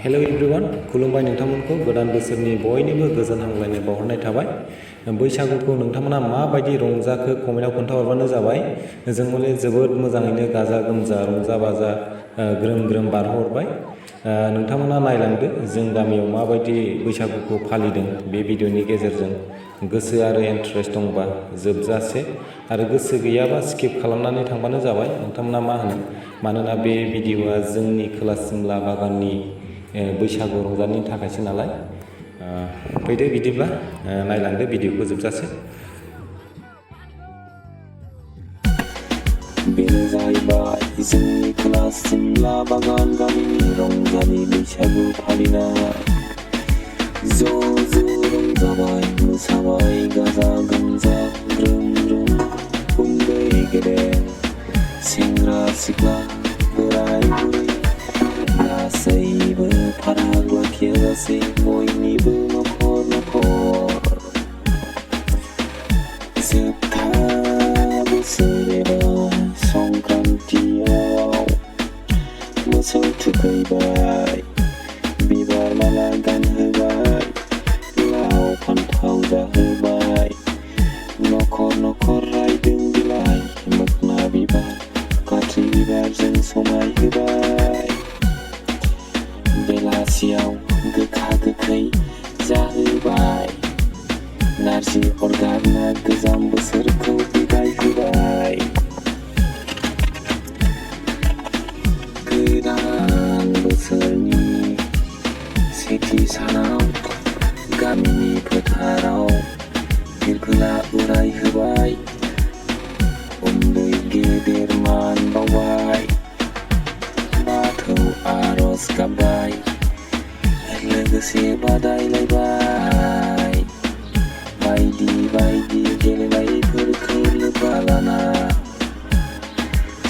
Hello everyone खुलुमबाय नोंथांमोनखौ गोदान बोसोरनि बयनिबो गोजोन हामलायनाय बावहरनाय थाबाय। बैसागुखौ नोंथांमोना माबायदि रंजाखो कमेन्टआव खोन्थाहरबानो जाबाय। जों माने जोबोद मोजाङैनो गाजा गोमजा रंजा बाजा ग्रोम ग्रोम बारहोहरबाय। नोंथांमोना नायलांदो जों गामियाव माबायदि बैसागुखौ फालिदों बे भिडिअनि गेजेरजों। गोसो आरो इन्ट्रेस्ट दंबा जोबजासे आरो गोसो गैयाबा स्किप खालामनानै थांबानो जाबाय। नोंथांमोना मा होनो, मानोना बे भिडिअआ जोंनि खोला सिमलाबागाननि बैसागु रंजानायनि थाखायसो नालाय। फैदो बिदिब्ला नायलांदो भिडिअखौ जोबजासे। बेनो जाहैबाय जोंनि खोला सिमलाबागान गामिनि रंजालि बैसागु फालिनाय। ज' रंजाबाय मोसाबाय गाजा गोमजा ग्रोम ग्रोम, उन्दै गेदेर सेंग्रा सिख्ला बोराय बुरै गासैबो फाराग लाखियाजासे बयनिबो न'खर न'खर। जोबथा बोसोर एबा संक्रान्तियाव मोसौ थुखैबाय, बिबार माला गानहोबाय, लाव फान्थाव जाहोबाय, न'खर न'खर रायदों बिलाइ मोखोना बिबार खाथ्रि बिबारजों समायहोबाय। बेलासियाव गोखा गोखै जाहोबाय, नारजि अरगारना गोजाम बोसोरखौ बिदाय होबाय। गोदान बोसोरनि सेथि सानाव गामिनि फोथाराव बिरखोला उरायहोबाय, उन्दै गेदेर मान बावबाय, बाथौ आरज गाबबाय, लोगोसे बादायलायबाय। बायदि बायदि गेलेनायफोरखौ लोब्बा लाना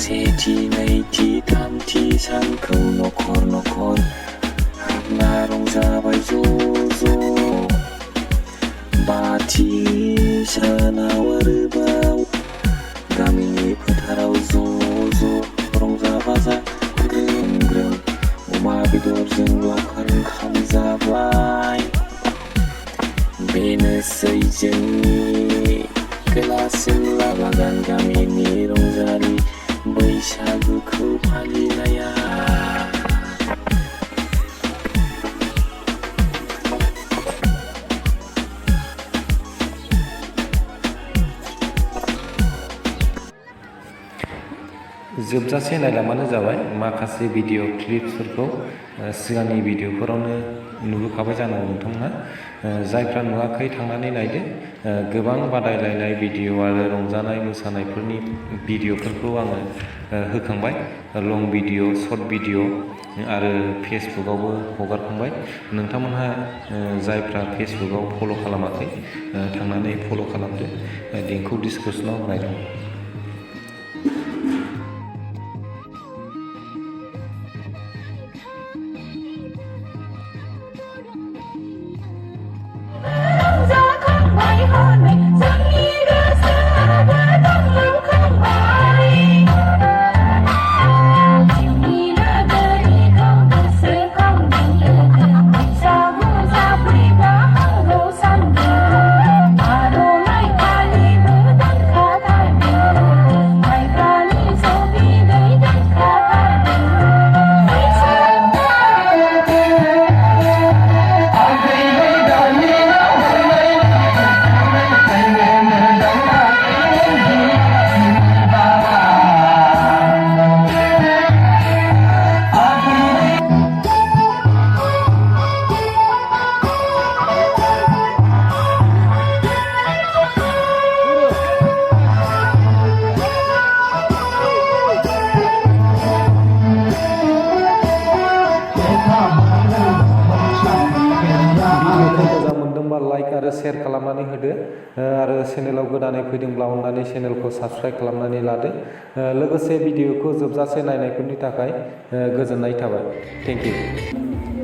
सेथि नैथि थामथि सानखौ न'खर न'खर हाबना रंजाबाय ज'। बाथि सानाव आरोबाव गामिनि फोथाराव ज' रंजा बाजा ग्रोम ग्रोम अमा बेदरजों लावखार ओंखाम जाबाय। बेनोसै जोंनि खोला सिमलाबागान गामिनि रंजालि बैसागुखौ फालिनाया। जोबजासे नायलांबानो जाबाय। माखासे भिडिअ क्लिप्सफोरखौ सिगांनि भिडिअफोरावनो नुबोखाबाय जानांगौ नोंथांमोनहा। जायफ्रा नुवाखै थांनानै नायदो। गोबां बादायलायनाय भिडिअ आरो रंजानाय मोसानायफोरनि भिडिअफोरखौ आङो होखांबाय। लं भिडिअ, सर्ट भिडिअ आरो फेसबुकआवबो हगारखांबाय। नोंथांमोनहा जायफ्रा फेसबुकआव फल' खालामाखै थांनानै फल' खालामदो। लिंकखौ डिसक्रिपसनाव होनाय दं। लाइक आरो शेयार खालामनानै होदो आरो चेनेलाव गोदानै फैदोंब्ला अननानै चेनेलखौ साबस्क्राइब खालामनानै लादो। लोगोसे भिडिअखौ जोबजासे नायनायफोरनि थाखाय गोजोननाय थाबाय। Thank you.